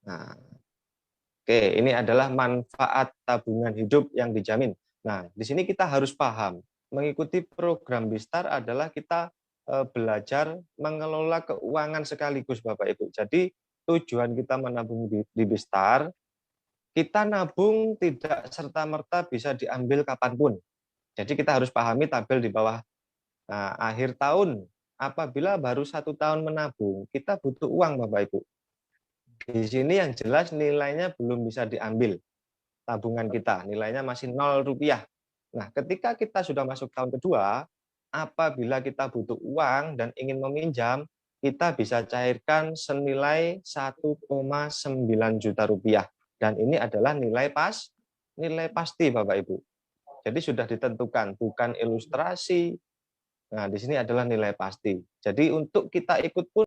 Nah, oke, ini adalah manfaat tabungan hidup yang dijamin. Nah, di sini kita harus paham, mengikuti program Bistar adalah kita belajar mengelola keuangan sekaligus, Bapak Ibu. Jadi tujuan kita menabung di Bistar, kita nabung tidak serta-merta bisa diambil kapanpun. Jadi kita harus pahami tabel di bawah. Nah, akhir tahun, apabila baru 1 tahun menabung, kita butuh uang, Bapak Ibu. Di sini yang jelas nilainya belum bisa diambil tabungan kita, nilainya masih 0 rupiah. Nah, ketika kita sudah masuk tahun kedua, apabila kita butuh uang dan ingin meminjam, kita bisa cairkan senilai 1,9 juta rupiah. Dan ini adalah nilai pasti, Bapak Ibu. Jadi sudah ditentukan, bukan ilustrasi. Nah, di sini adalah nilai pasti. Jadi untuk kita ikut pun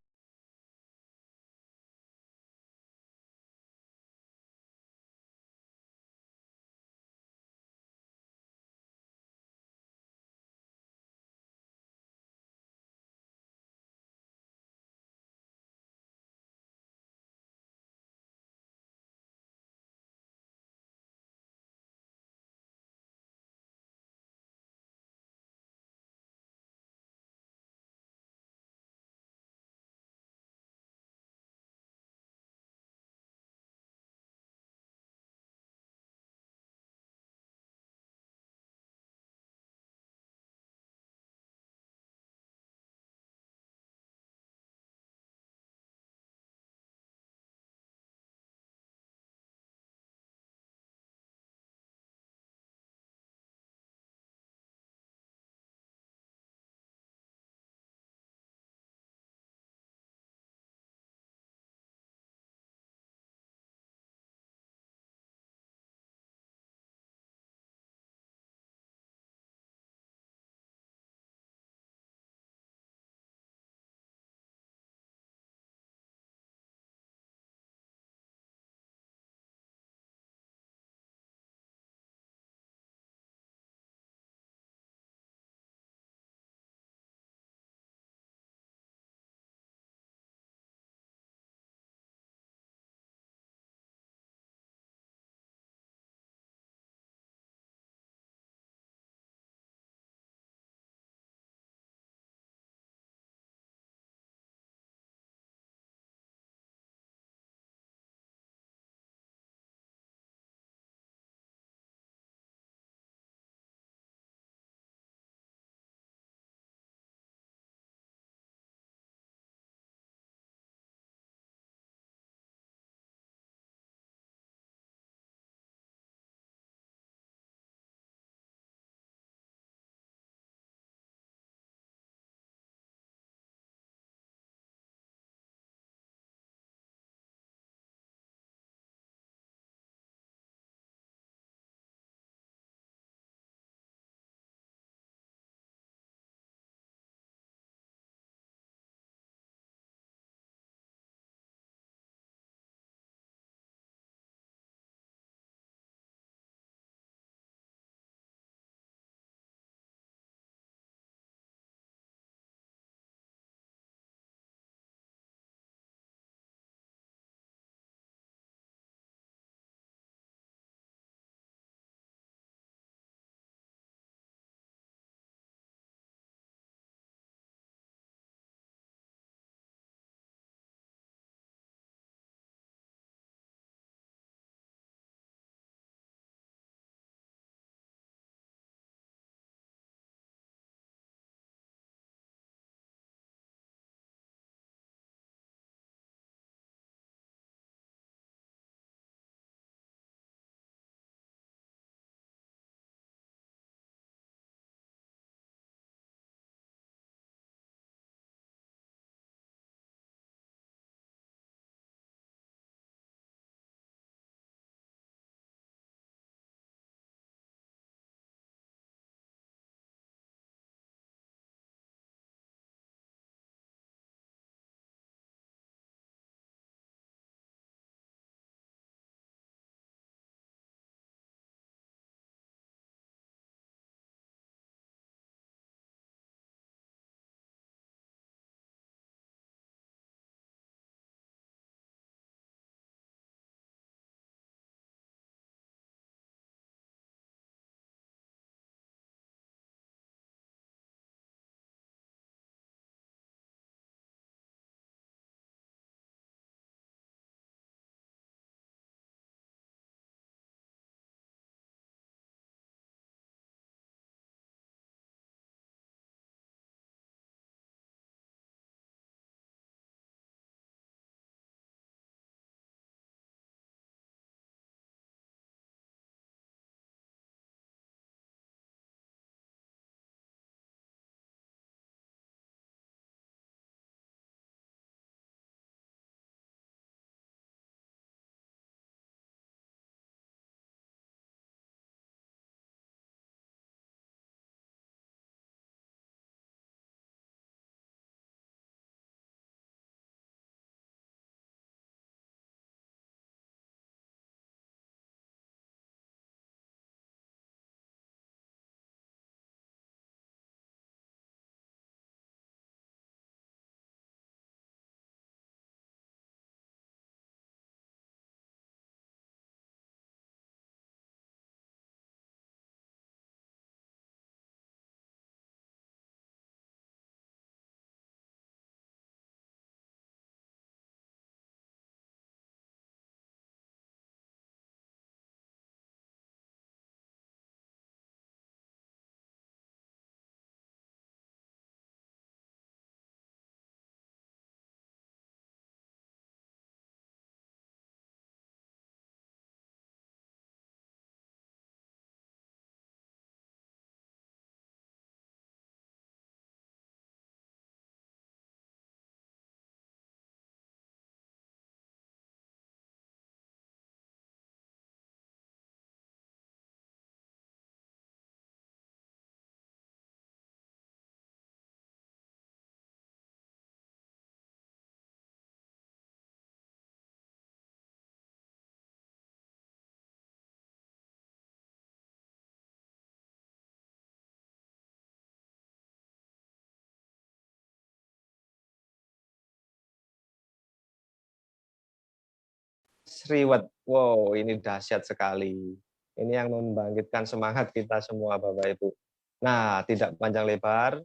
Reward. Wow, ini dahsyat sekali. Ini yang membangkitkan semangat kita semua, Bapak Ibu. Nah, tidak panjang lebar.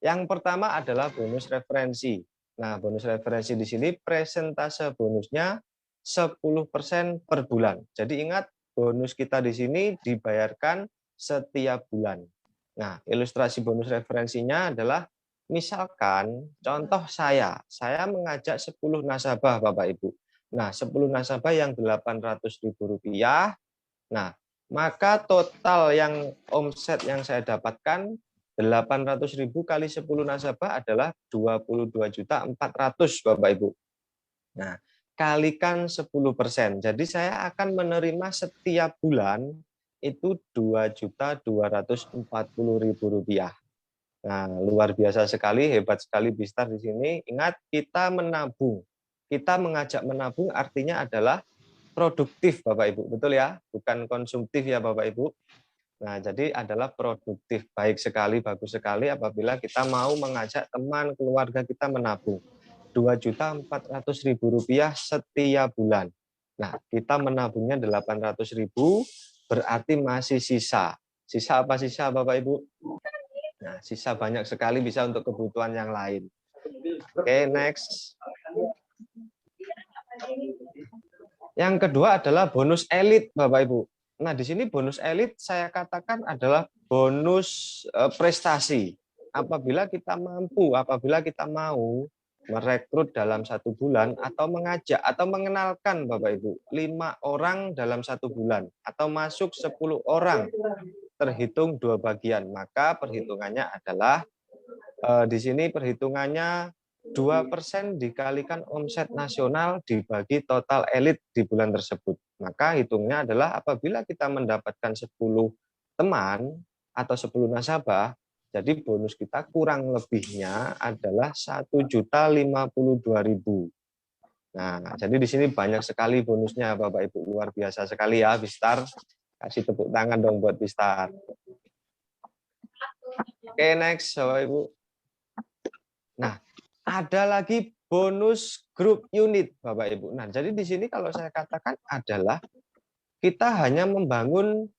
Yang pertama adalah bonus referensi. Nah, bonus referensi di sini presentase bonusnya 10% per bulan. Jadi ingat, bonus kita di sini dibayarkan setiap bulan. Nah, ilustrasi bonus referensinya adalah misalkan contoh saya mengajak 10 nasabah Bapak Ibu. Nah, 10 nasabah yang Rp800.000. Nah, maka total yang omset yang saya dapatkan 800.000 kali 10 nasabah adalah 22.400.000 Bapak Ibu. Nah, kalikan 10%. Jadi saya akan menerima setiap bulan itu Rp2.240.000. Nah, luar biasa sekali, hebat sekali Bistar di sini. Ingat, kita menabung. Kita mengajak menabung artinya adalah produktif Bapak Ibu, betul ya? Bukan konsumtif ya Bapak Ibu. Nah, jadi adalah produktif. Baik sekali, bagus sekali apabila kita mau mengajak teman, keluarga kita menabung. Rp2.400.000 setiap bulan. Nah, kita menabungnya 800.000, berarti masih sisa. Sisa apa sisa Bapak Ibu? Nah, sisa banyak sekali bisa untuk kebutuhan yang lain. Oke, next. Yang kedua adalah bonus elit, Bapak Ibu. Nah, di sini bonus elit saya katakan adalah bonus prestasi. Apabila kita mampu, apabila kita mau merekrut dalam 1 bulan atau mengajak atau mengenalkan Bapak Ibu 5 orang dalam 1 bulan atau masuk 10 orang terhitung 2 bagian, maka perhitungannya adalah di sini perhitungannya 2% dikalikan omset nasional dibagi total elit di bulan tersebut. Maka hitungnya adalah apabila kita mendapatkan 10 teman atau 10 nasabah, jadi bonus kita kurang lebihnya adalah 1.052.000. Nah, jadi di sini banyak sekali bonusnya Bapak Ibu, luar biasa sekali ya Bistar. Kasih tepuk tangan dong buat Bistar. Oke, next Bapak Ibu. Nah, ada lagi bonus grup unit, Bapak Ibu. Nah, jadi di sini kalau saya katakan adalah kita hanya membangun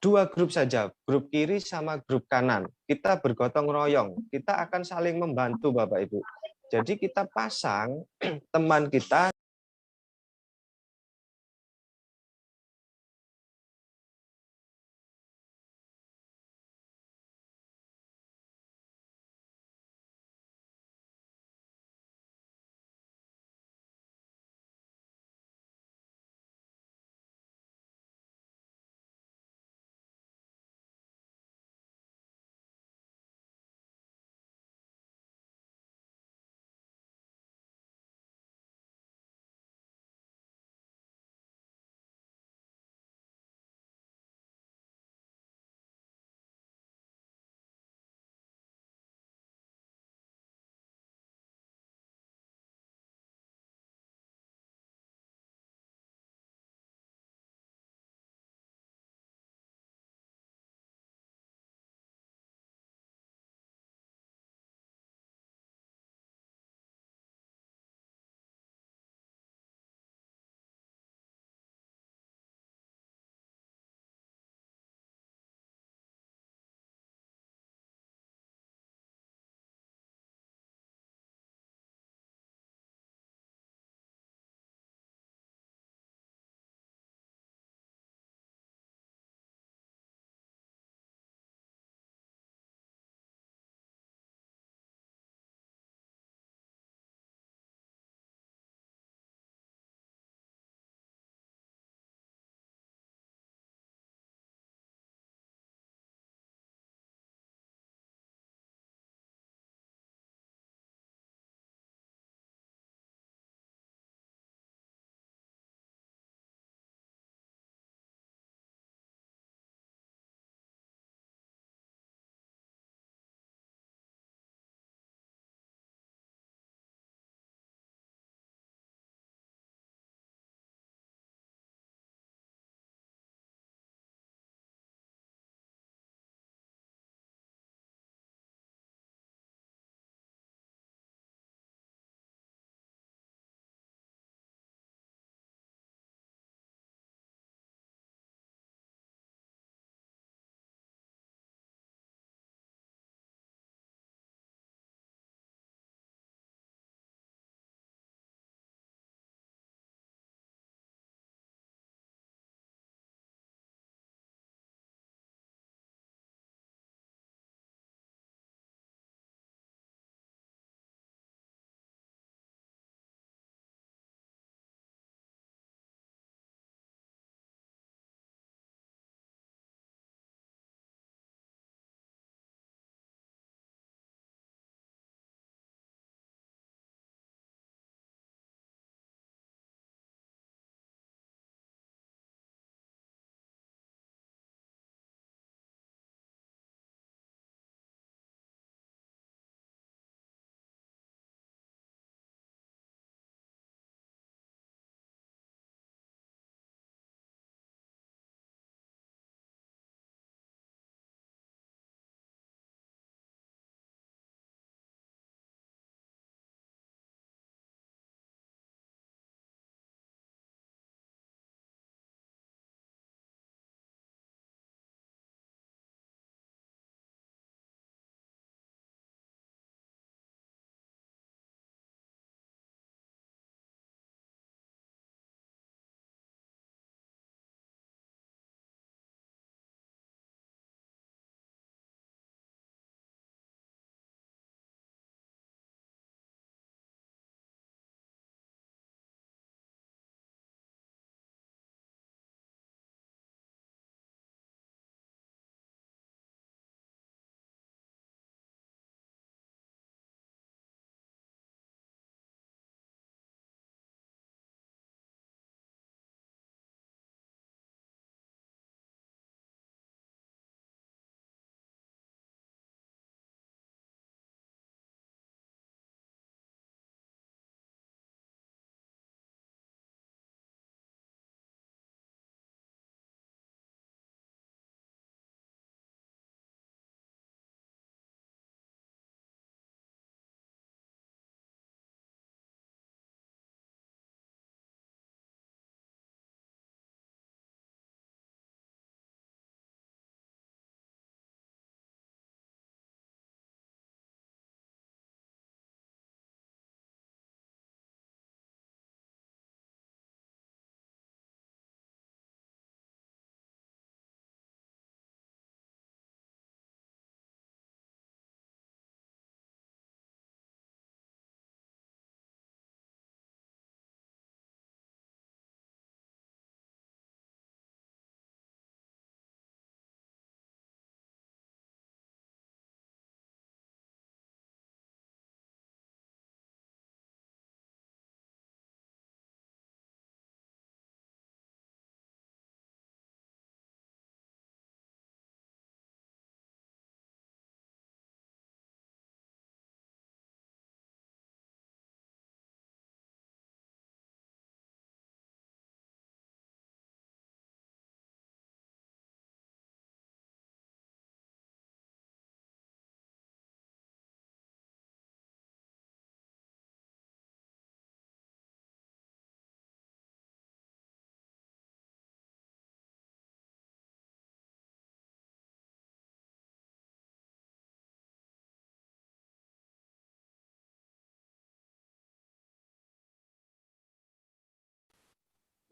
2 grup saja, grup kiri sama grup kanan. Kita bergotong royong, kita akan saling membantu, Bapak Ibu. Jadi kita pasang teman kita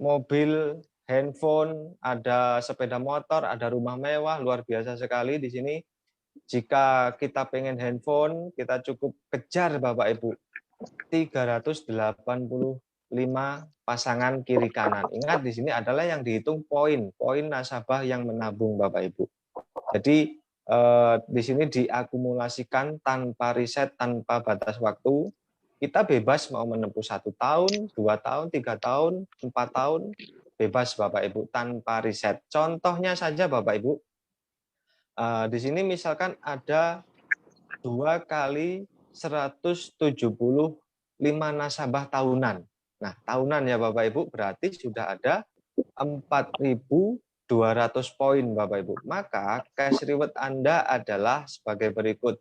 mobil, handphone, ada sepeda motor, ada rumah mewah, luar biasa sekali di sini. Jika kita pengen handphone, kita cukup kejar Bapak Ibu, 385 pasangan kiri kanan. Ingat di sini adalah yang dihitung poin, poin nasabah yang menabung Bapak Ibu. Jadi di sini diakumulasikan tanpa riset, tanpa batas waktu. Kita bebas mau menempuh 1 tahun, 2 tahun, 3 tahun, 4 tahun, bebas Bapak Ibu tanpa riset. Contohnya saja Bapak Ibu, di sini misalkan ada 2 kali 175 nasabah tahunan. Nah, tahunan ya Bapak Ibu, berarti sudah ada 4.200 poin Bapak Ibu. Maka cash reward Anda adalah sebagai berikut.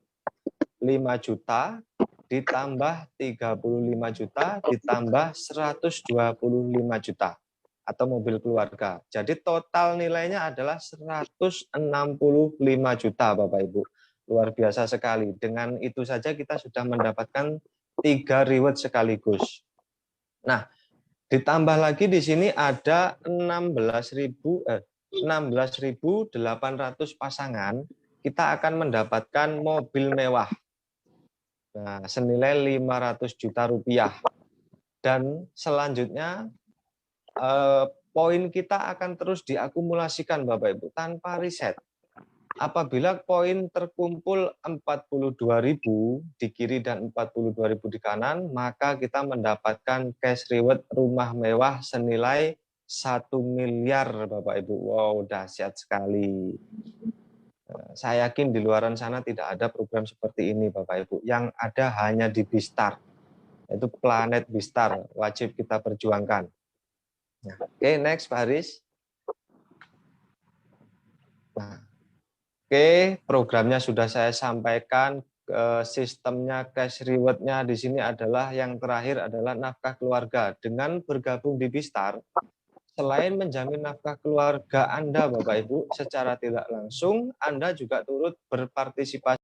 5 juta ditambah 35 juta ditambah 125 juta atau mobil keluarga. Jadi total nilainya adalah 165 juta Bapak Ibu. Luar biasa sekali. Dengan itu saja kita sudah mendapatkan 3 reward sekaligus. Nah, ditambah lagi di sini ada 16.800 pasangan, kita akan mendapatkan mobil mewah. Nah, senilai 500 juta rupiah. Dan selanjutnya poin kita akan terus diakumulasikan Bapak Ibu tanpa riset. Apabila poin terkumpul 42.000 di kiri dan 42.000 di kanan, maka kita mendapatkan cash reward rumah mewah senilai 1 miliar Bapak Ibu. Wow, dahsyat sekali. Saya yakin di luaran sana tidak ada program seperti ini Bapak Ibu. Yang ada hanya di Bistar. Itu Planet Bistar, wajib kita perjuangkan. Nah, oke, next Pak Haris. Nah, oke, programnya sudah saya sampaikan. Sistemnya, cash reward-nya di sini adalah yang terakhir adalah nafkah keluarga. Dengan bergabung di Bistar, selain menjamin nafkah keluarga Anda, Bapak Ibu, secara tidak langsung, Anda juga turut berpartisipasi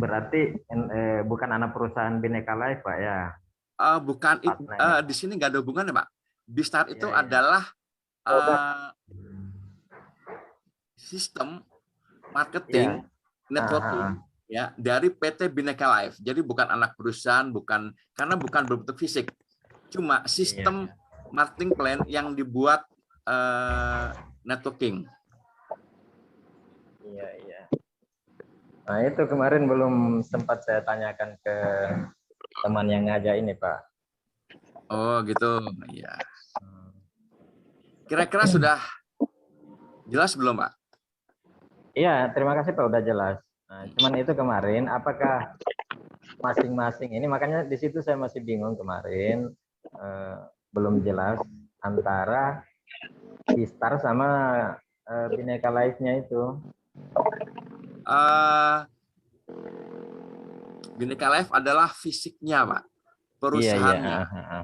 Berarti bukan anak perusahaan Bineka Life, Pak ya, Bukan partnernya. di sini nggak ada hubungannya, Pak. Bistar itu Iya, iya. adalah Oh, udah. eh, sistem marketing, Iya. Ah, ah, networking ah. ya dari PT Bhinneka Life. Jadi bukan anak perusahaan, bukan karena bukan berbentuk fisik. Cuma Iya, sistem marketing plan yang dibuat networking. iya, iya. Nah, itu kemarin belum sempat saya tanyakan ke teman yang ngajak ini, Pak. Oh, gitu. Ya. Kira-kira sudah jelas belum, Pak? Iya, terima kasih Pak, udah jelas. Nah, cuman itu kemarin, apakah masing-masing ini, makanya di situ saya masih bingung kemarin, eh, belum jelas antara Bistar sama Bineka Life-nya itu. Uh, Bhinneka Life adalah fisiknya, Pak, Iya, iya. perusahaannya.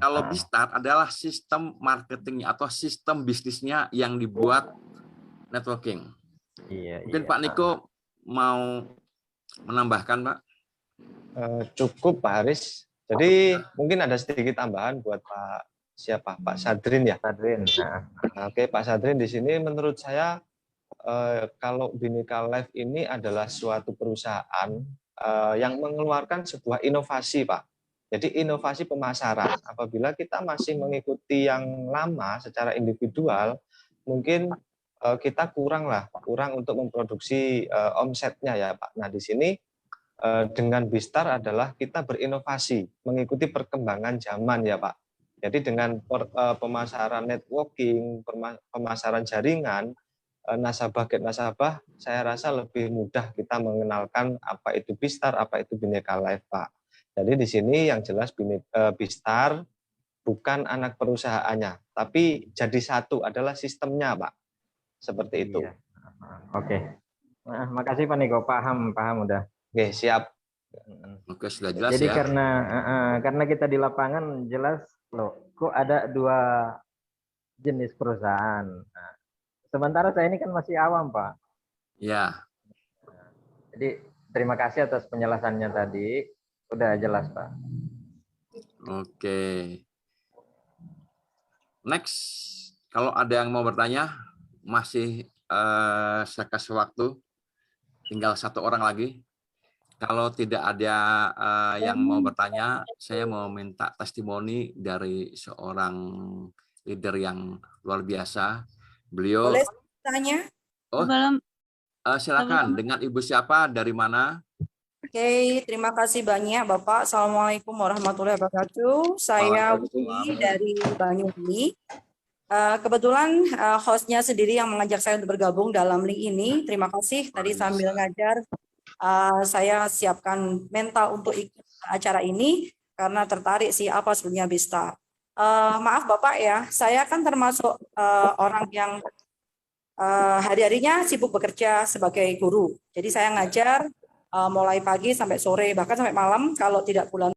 Kalau Bistar adalah sistem marketingnya atau sistem bisnisnya yang dibuat networking. Iya, Mungkin iya. Pak Niko mau menambahkan, Pak? Cukup Pak Haris. Jadi mungkin ada sedikit tambahan buat Pak Sadrin ya. Sadrin. Nah, oke Pak Sadrin, di sini menurut saya kalau Bhinneka Life ini adalah suatu perusahaan yang mengeluarkan sebuah inovasi Pak. Jadi inovasi pemasaran. Apabila kita masih mengikuti yang lama secara individual, mungkin kita kurang untuk memproduksi omsetnya ya Pak. Nah di sini dengan Bistar adalah kita berinovasi, mengikuti perkembangan zaman ya Pak. Jadi dengan pemasaran networking, pemasaran jaringan, nasabah ke nasabah, saya rasa lebih mudah kita mengenalkan apa itu Bistar, apa itu Bhinneka Life Pak. Jadi di sini yang jelas Bistar bukan anak perusahaannya, tapi jadi satu adalah sistemnya Pak. Seperti itu. Iya. Oke. Nah, makasih Pak Niko, paham, paham udah. Oke, siap. Oke, sudah jelas Jadi ya. karena kita di lapangan jelas loh, kok ada dua jenis perusahaan. Nah, sementara saya ini kan masih awam, Pak. Ya, Jadi terima kasih atas penjelasannya tadi. Udah jelas, Pak. oke. Next, kalau ada yang mau bertanya, masih saya kasih waktu, tinggal satu orang lagi. Kalau tidak ada yang mau bertanya, saya mau minta testimoni dari seorang leader yang luar biasa. Beliau, Boleh tanya? oh Sebelum silakan, sebelum dengan ibu siapa, dari mana? Oke, terima kasih banyak Bapak. Assalamualaikum warahmatullahi wabarakatuh. Saya Waalaikumsalam. Winnie dari Banyuwangi. Kebetulan hostnya sendiri yang mengajak saya untuk bergabung dalam link ini. Terima kasih. Tadi sambil ngajar, saya siapkan mental untuk ikut acara ini karena tertarik sih apa sebenarnya Bista. Maaf Bapak ya, saya kan termasuk orang yang hari-harinya sibuk bekerja sebagai guru. Jadi saya ngajar mulai pagi sampai sore, bahkan sampai malam kalau tidak bulan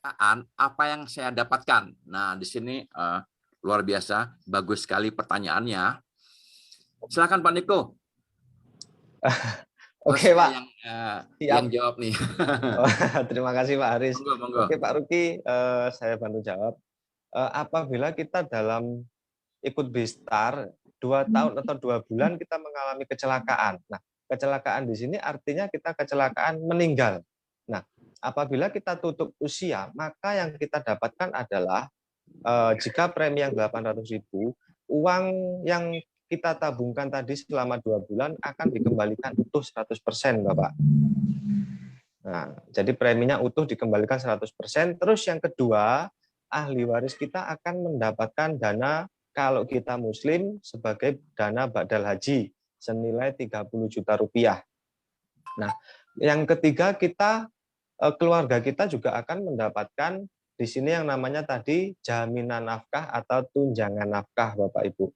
kemerdekaan, apa yang saya dapatkan? Nah, di sini luar biasa, bagus sekali pertanyaannya. Silakan Pak Niko. Oke, Saya Pak. yang Siap. jawab nih. Oh, terima kasih Pak Haris. Monggo, monggo. Oke Pak Ruki, saya bantu jawab. Apabila kita dalam ikut Bistar 2 tahun atau 2 bulan kita mengalami kecelakaan. Nah, kecelakaan di sini artinya kita kecelakaan meninggal. Nah, apabila kita tutup usia, maka yang kita dapatkan adalah jika premi yang 800.000, uang yang kita tabungkan tadi selama 2 bulan akan dikembalikan utuh 100%, Bapak. Nah, jadi preminya utuh dikembalikan 100%. Terus yang kedua, ahli waris kita akan mendapatkan dana kalau kita muslim sebagai dana badal haji senilai 30 juta rupiah. Nah, yang ketiga keluarga kita juga akan mendapatkan di sini yang namanya tadi jaminan nafkah atau tunjangan nafkah Bapak Ibu.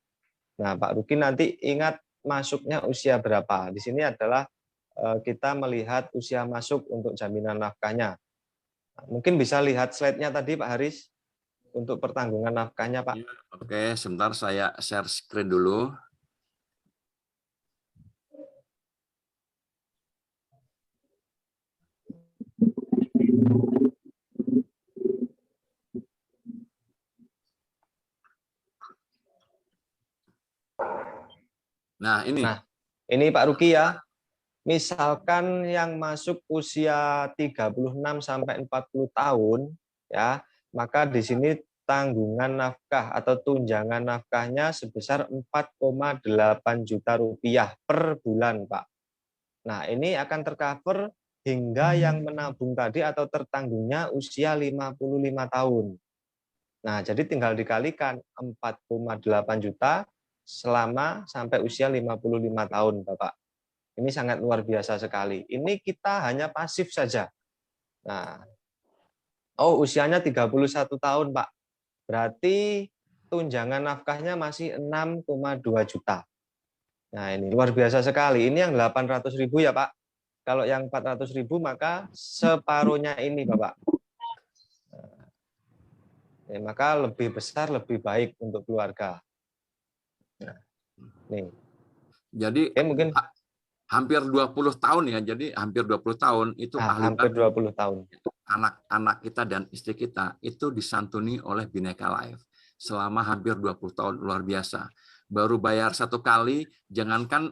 Nah, Pak Ruki nanti ingat masuknya usia berapa. Di sini adalah kita melihat usia masuk untuk jaminan nafkahnya. Mungkin bisa lihat slide-nya tadi Pak Haris untuk pertanggungan nafkahnya Pak. Oke, sebentar saya share screen dulu. Nah, ini Pak Ruki ya. Misalkan yang masuk usia 36 sampai 40 tahun ya, maka di sini tanggungan nafkah atau tunjangan nafkahnya sebesar 4,8 juta rupiah per bulan, Pak. Nah, ini akan tercover hingga yang menabung tadi atau tertanggungnya usia 55 tahun. Nah, jadi tinggal dikalikan 4,8 juta selama sampai usia 55 tahun, Bapak. Ini sangat luar biasa sekali. Ini kita hanya pasif saja. Nah, usianya 31 tahun, Pak. Berarti tunjangan nafkahnya masih 6,2 juta. Nah, ini luar biasa sekali. Ini yang 800.000 ya, Pak. Kalau yang 400.000 maka separuhnya ini, Bapak. Maka lebih besar, lebih baik untuk keluarga. Nah, nih. Jadi mungkin hampir 20 tahun ya. Jadi hampir 20 tahun itu hampir 20 tahun. Anak-anak kita dan istri kita itu disantuni oleh Bhinneka Life selama hampir 20 tahun, luar biasa. Baru bayar 1 kali, jangankan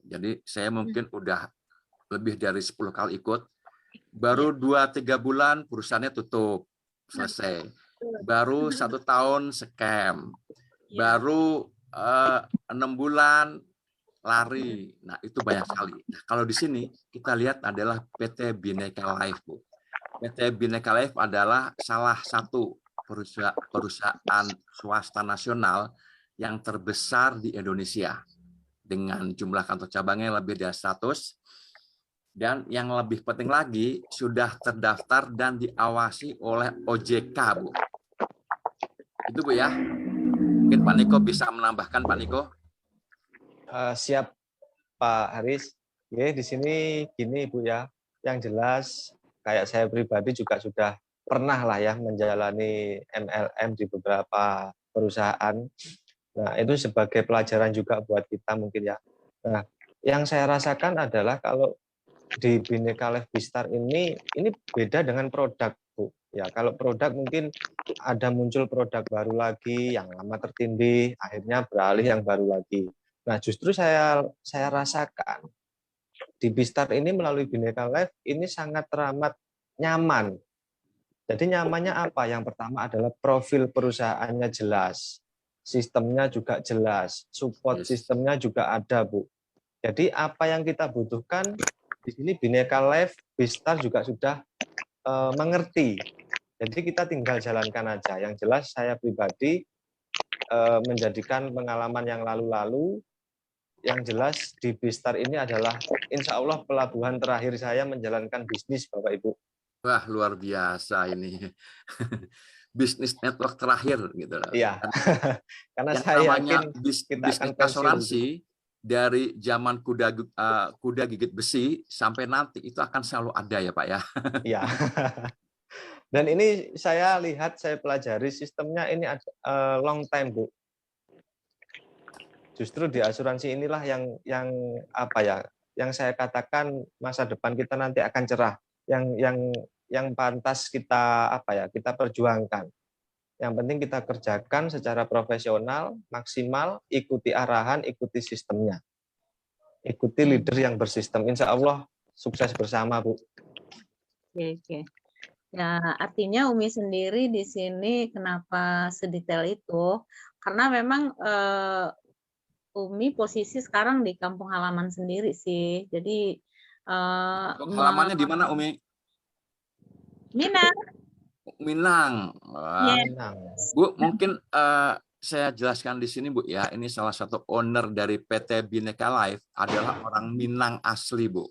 Jadi saya mungkin udah lebih dari 10 kali ikut. Baru 2-3 bulan perusahaannya tutup, selesai. Baru 1 tahun scam. Baru 6 bulan lari. Nah, itu banyak sekali. Nah, kalau di sini kita lihat adalah PT Bhinneka Life, Bu. PT Bhinneka Life adalah salah satu perusahaan swasta nasional yang terbesar di Indonesia dengan jumlah kantor cabangnya lebih dari 100, dan yang lebih penting lagi sudah terdaftar dan diawasi oleh OJK, Bu. Itu, Bu, ya. Mungkin Pak Niko bisa menambahkan, Pak Niko. Siap, Pak Haris. Ya, di sini gini, Bu, ya. Yang jelas kayak saya pribadi juga sudah pernah lah ya menjalani MLM di beberapa perusahaan. Nah, itu sebagai pelajaran juga buat kita mungkin ya. Nah, yang saya rasakan adalah kalau di Bhinneka Life Bistar ini beda dengan produk, Bu. Ya, kalau produk mungkin ada muncul produk baru lagi yang lama tertindih, akhirnya beralih yang baru lagi. Nah, justru saya rasakan di Bistar ini melalui Bhinneka Life ini sangat teramat nyaman. Jadi nyamannya apa? Yang pertama adalah profil perusahaannya jelas, sistemnya juga jelas, support sistemnya juga ada, Bu. Jadi apa yang kita butuhkan di sini Bhinneka Life Bistar juga sudah mengerti. Jadi kita tinggal jalankan aja. Yang jelas saya pribadi menjadikan pengalaman yang lalu-lalu. Yang jelas di Bistar ini adalah insya Allah pelabuhan terakhir saya menjalankan bisnis, Bapak Ibu. Wah, luar biasa ini. Bisnis network terakhir gitu. Iya. Karena yang saya namanya yakin bisnis asuransi dari zaman kuda gigit besi sampai nanti itu akan selalu ada ya, Pak, ya. Iya. Dan ini saya lihat, saya pelajari sistemnya ini long time, Bu. Justru di asuransi inilah yang apa ya? Yang saya katakan masa depan kita nanti akan cerah. Yang pantas kita apa ya? Kita perjuangkan. Yang penting kita kerjakan secara profesional, maksimal, ikuti arahan, ikuti sistemnya. Ikuti leader yang bersistem. Insya Allah sukses bersama, Bu. Oke. Ya, artinya Umi sendiri di sini kenapa sedetail itu? Karena memang Umi posisi sekarang di kampung halaman sendiri sih. Jadi halamannya di mana, Umi? Minang. Minang. Minang. Bu, mungkin saya jelaskan di sini, Bu, ya. Ini salah satu owner dari PT Bhinneka Life adalah orang Minang asli, Bu.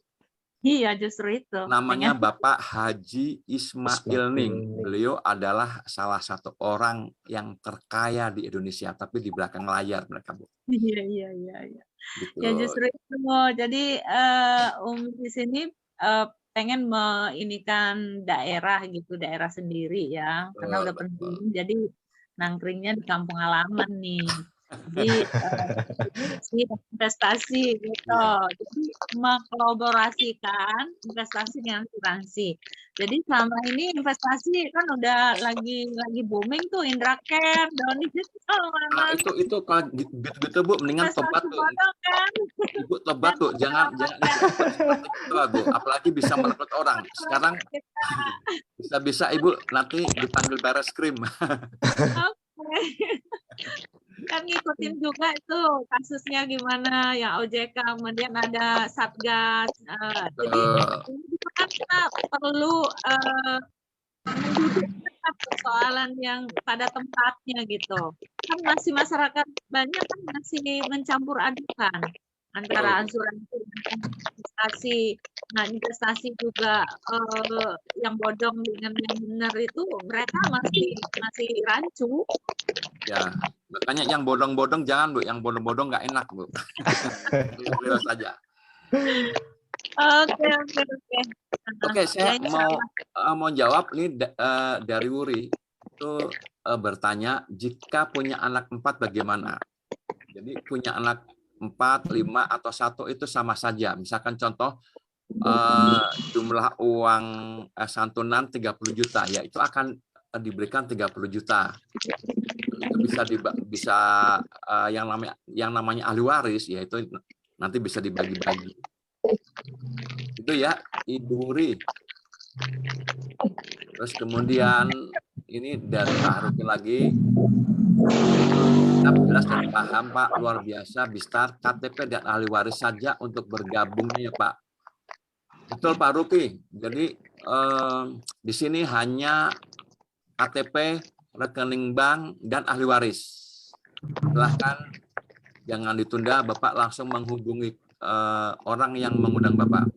Iya, justru itu. Namanya Bapak Haji Ismail Ning. Beliau adalah salah satu orang yang terkaya di Indonesia, tapi di belakang layar mereka, Bu. Iya. Gitu. Ya justru itu. Jadi di sini pengen meinikan daerah gitu, daerah sendiri ya, karena udah penting. Jadi nangkringnya di kampung halaman nih. Jadi investasi gitu. Jadi mengkolaborasikan investasi dengan asuransi. Jadi selama ini investasi kan udah lagi booming tuh, Indracare, Doni Digital. Nah, itu kalau gitu Bu, mendingan tobat tuh. Kan? Ibu tobat tuh, jangan seperti itu, Bu. Apalagi bisa merekrut orang. Sekarang bisa Ibu nanti dipanggil baris krim. Kan ngikutin juga itu kasusnya gimana yang OJK, kemudian ada Satgas. Jadi itu kan kita perlu mendudukkan persoalan yang pada tempatnya gitu. Kan masih masyarakat banyak kan masih mencampur adukan antara asuransi dan investasi. Nah, investasi juga yang bodong dengan yang benar itu mereka masih rancu. Ya, makanya yang bodong-bodong jangan, Bu. Yang bodong-bodong nggak enak, Bu. Real saja. Oke, saya mau jawab nih dari Wuri. Itu bertanya, jika punya anak 4 bagaimana? Jadi punya anak 4, 5, atau 1 itu sama saja. Misalkan contoh jumlah uang santunan 30 juta, ya itu akan diberikan 30 juta. Itu bisa yang namanya ahli waris, yaitu Nanti bisa dibagi-bagi. Itu ya, Ibu Wuri. Terus kemudian ini dari Pak Haruki lagi. Kita jelas dan paham Pak, luar biasa. Bistar, KTP dan ahli waris saja untuk bergabungnya ya Pak. Betul Pak Haruki. Jadi di sini hanya KTP, rekening bank, dan ahli waris. Silahkan jangan ditunda, Bapak langsung menghubungi orang yang mengundang Bapak.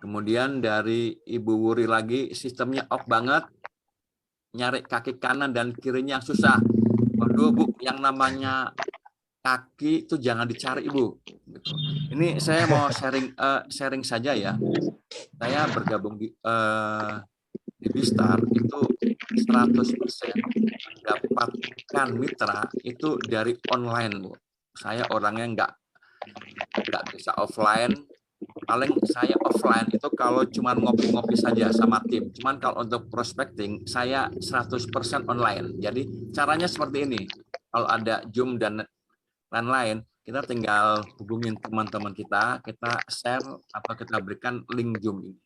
Kemudian dari Ibu Wuri lagi, sistemnya off banget. Nyari kaki kanan dan kirinya susah. Waduh Bu, yang namanya kaki itu jangan dicari Ibu. Ini saya mau sharing saja ya. Saya bergabung di Bistar itu 100% mendapatkan mitra itu dari online Bu. Saya orangnya nggak bisa offline. Paling saya offline itu kalau cuma ngopi-ngopi saja sama tim. Cuman kalau untuk prospecting saya 100% online. Jadi caranya seperti ini. Kalau ada Zoom dan lain-lain, kita tinggal hubungin teman-teman kita share atau kita berikan link Zoom ini.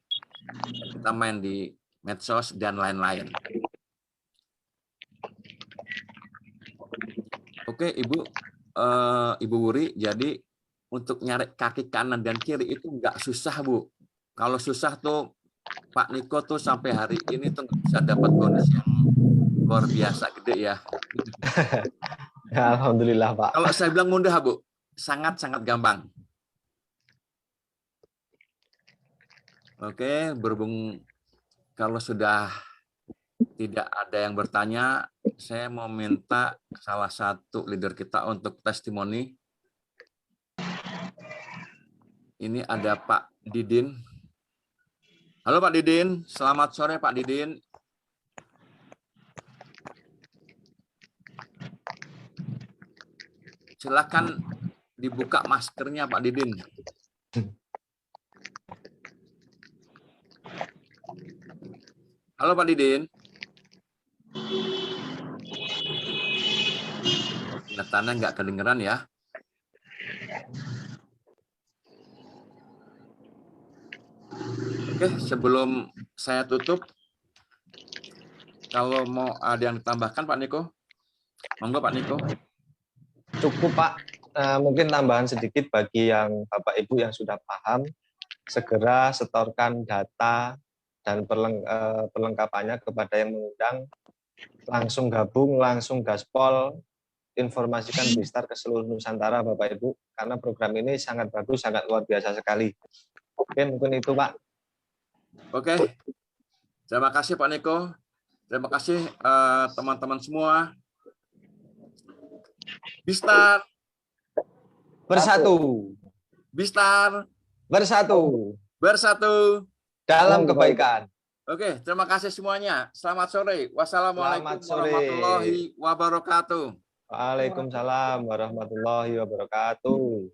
Kita main di medsos dan lain-lain. Oke, Ibu Wuri, jadi untuk nyari kaki kanan dan kiri itu nggak susah Bu. Kalau susah tuh Pak Niko tuh sampai hari ini tuh nggak bisa dapat bonus yang luar biasa gede ya. Alhamdulillah Pak. Kalau saya bilang mudah Bu, sangat-sangat gampang. Oke, berhubung kalau sudah tidak ada yang bertanya, saya mau minta salah satu leader kita untuk testimoni. Ini ada Pak Didin. Halo Pak Didin, selamat sore Pak Didin. Silakan dibuka maskernya Pak Didin. Halo Pak Didin. Kelihatannya nggak kedengeran ya. Oke, sebelum saya tutup, kalau mau ada yang ditambahkan Pak Niko, monggo Pak Niko. Cukup Pak, mungkin tambahan sedikit bagi yang Bapak Ibu yang sudah paham, segera setorkan data dan perlengkapannya kepada yang mengundang, langsung gabung, langsung gaspol, informasikan Bistar ke seluruh Nusantara Bapak Ibu, karena program ini sangat bagus, sangat luar biasa sekali. Oke, mungkin itu Pak. Oke, terima kasih Pak Niko, terima kasih teman-teman semua. Bistar bersatu, Bistar bersatu, bersatu dalam kebaikan. Oke, terima kasih semuanya. Selamat sore. Wassalamualaikum warahmatullahi wabarakatuh. Waalaikumsalam warahmatullahi wabarakatuh.